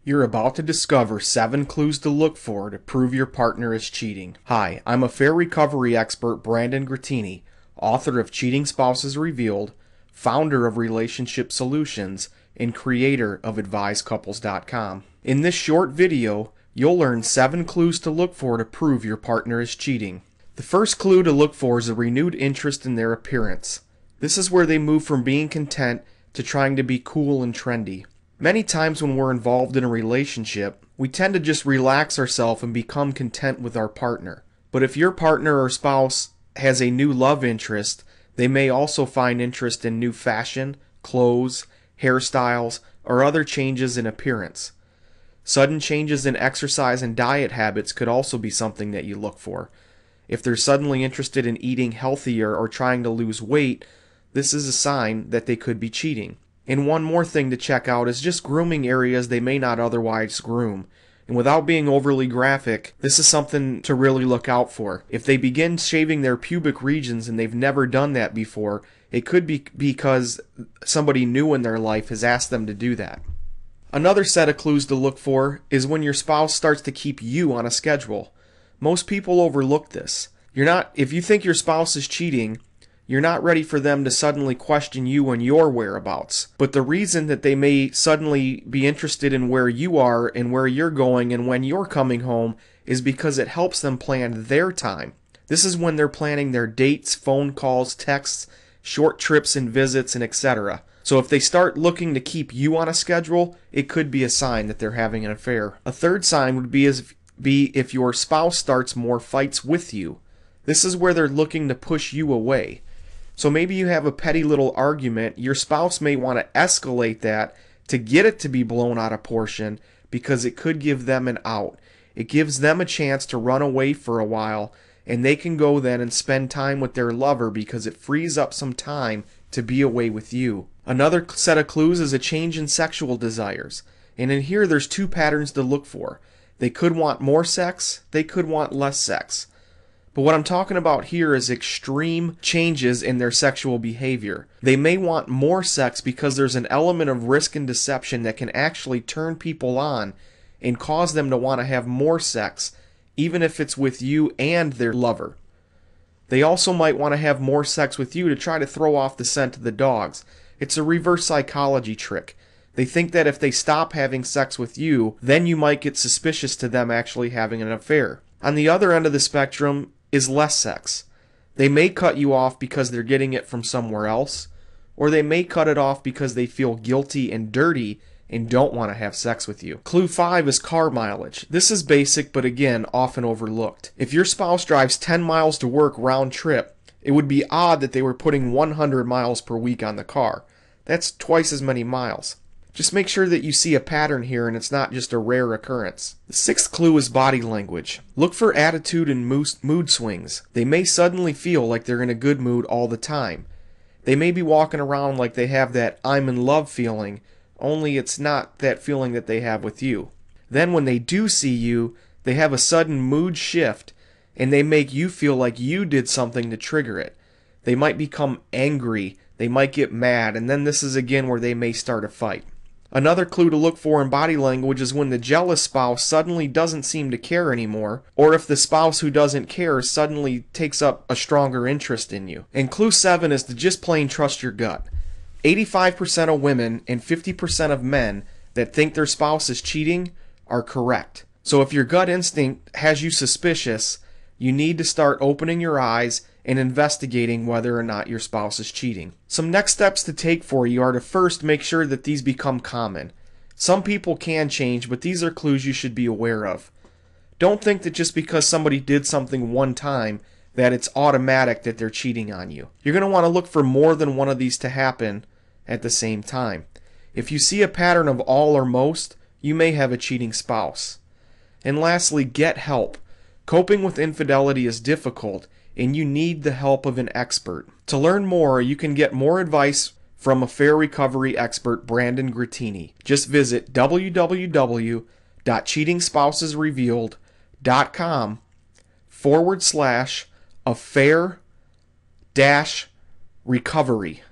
You're about to discover 7 clues to look for to prove your partner is cheating. Hi, I'm affair recovery expert Brandon Grattini, author of Cheating Spouses Revealed, founder of Relationship Solutions, and creator of AdviseCouples.com. In this short video, you'll learn 7 clues to look for to prove your partner is cheating. The first clue to look for is a renewed interest in their appearance. This is where they move from being content to trying to be cool and trendy. Many times when we're involved in a relationship, we tend to just relax ourselves and become content with our partner. But if your partner or spouse has a new love interest, they may also find interest in new fashion, clothes, hairstyles, or other changes in appearance. Sudden changes in exercise and diet habits could also be something that you look for. If they're suddenly interested in eating healthier or trying to lose weight, this is a sign that they could be cheating. And one more thing to check out is just grooming areas they may not otherwise groom. And without being overly graphic, this is something to really look out for. If they begin shaving their pubic regions and they've never done that before, it could be because somebody new in their life has asked them to do that. Another set of clues to look for is when your spouse starts to keep you on a schedule. Most people overlook this. If you think your spouse is cheating, you're not ready for them to suddenly question you and your whereabouts. But the reason that they may suddenly be interested in where you are and where you're going and when you're coming home is because it helps them plan their time. This is when they're planning their dates, phone calls, texts, short trips and visits, and etc. So if they start looking to keep you on a schedule, it could be a sign that they're having an affair. A third sign would be if your spouse starts more fights with you. This is where they're looking to push you away. So maybe you have a petty little argument. Your spouse may want to escalate that to get it to be blown out of proportion because it could give them an out. It gives them a chance to run away for a while, and they can go then and spend time with their lover because it frees up some time to be away with you. Another set of clues is a change in sexual desires. And in here there's 2 patterns to look for. They could want more sex, they could want less sex. But what I'm talking about here is extreme changes in their sexual behavior. They may want more sex because there's an element of risk and deception that can actually turn people on and cause them to want to have more sex, even if it's with you and their lover. They also might want to have more sex with you to try to throw off the scent of the dogs. It's a reverse psychology trick. They think that if they stop having sex with you, then you might get suspicious to them actually having an affair. On the other end of the spectrum is less sex. They may cut you off because they're getting it from somewhere else, or they may cut it off because they feel guilty and dirty and don't want to have sex with you. Clue 5 is car mileage. This is basic, but again, often overlooked. If your spouse drives 10 miles to work round trip, it would be odd that they were putting 100 miles per week on the car. That's twice as many miles. Just make sure that you see a pattern here and it's not just a rare occurrence. The 6th clue is body language. Look for attitude and mood swings. They may suddenly feel like they're in a good mood all the time. They may be walking around like they have that I'm in love feeling, only it's not that feeling that they have with you. Then when they do see you, they have a sudden mood shift and they make you feel like you did something to trigger it. They might become angry, they might get mad, and then this is again where they may start a fight. Another clue to look for in body language is when the jealous spouse suddenly doesn't seem to care anymore, or if the spouse who doesn't care suddenly takes up a stronger interest in you. And clue 7 is to just plain trust your gut. 85% of women and 50% of men that think their spouse is cheating are correct. So if your gut instinct has you suspicious, you need to start opening your eyes and investigating whether or not your spouse is cheating. Some next steps to take for you are to first make sure that these become common. Some people can change, but these are clues you should be aware of. Don't think that just because somebody did something one time that it's automatic that they're cheating on you. You're going to want to look for more than one of these to happen at the same time. If you see a pattern of all or most, you may have a cheating spouse. And lastly, get help. Coping with infidelity is difficult, and you need the help of an expert. To learn more, you can get more advice from affair recovery expert Brandon Grattini. Just visit www.cheatingspousesrevealed.com/affair-recovery.